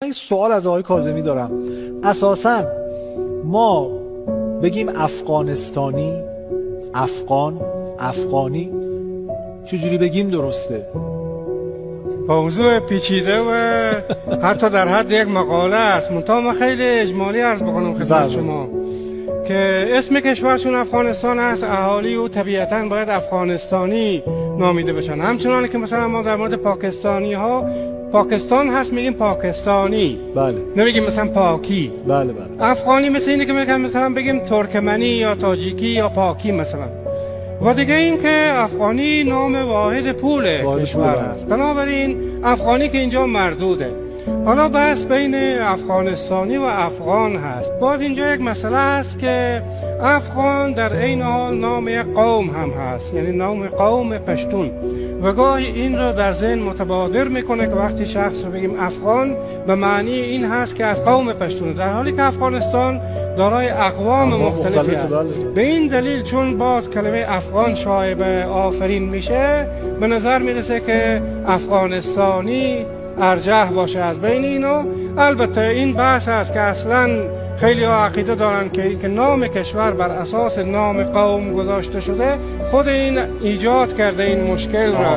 این سوال از آقای کاظمی دارم. اساساً ما بگیم افغانستانی، افغانی چجوری بگیم درسته؟ موضوع پیچیده و حتی در حد یک مقاله است. منتها من خیلی اجمالی عرض بکنم خدمت شما که اسم کشور چون افغانستان است، اهالی او طبیعتاً باید افغانستانی نامیده بشن. همچنان که مثلا ما در مورد پاکستانی ها، پاکستان هست میگیم پاکستانی، بله، نمیگیم مثلا پاکی. بله. افغانی مثل اینه که میگم مثلا بگیم ترکمنی یا تاجیکی یا پاکی مثلا. و دیگه این که افغانی نام واحد پول کشور است، بنابراین افغانی که اینجا مردوده. حالا بحث بین افغانستانی و افغان هست. باز اینجا یک مسئله است که افغان در عین حال نام یک قوم هم هست، یعنی نام قوم پشتون، و گاهی این را در ذهن متبادر میکنه که وقتی شخص رو بگیم افغان به معنی این هست که از قوم پشتون، در حالی که افغانستان دارای اقوام مختلفی است. به این دلیل چون باز کلمه افغان شایب آفرین میشه، به نظر میرسه که افغانستانی ارجح باشه از بین اینا. البته این بحث است که اصلا خیلی ها عقیده دارن که نام کشور بر اساس نام قوم گذاشته شده، خود این ایجاد کرده این مشکل را.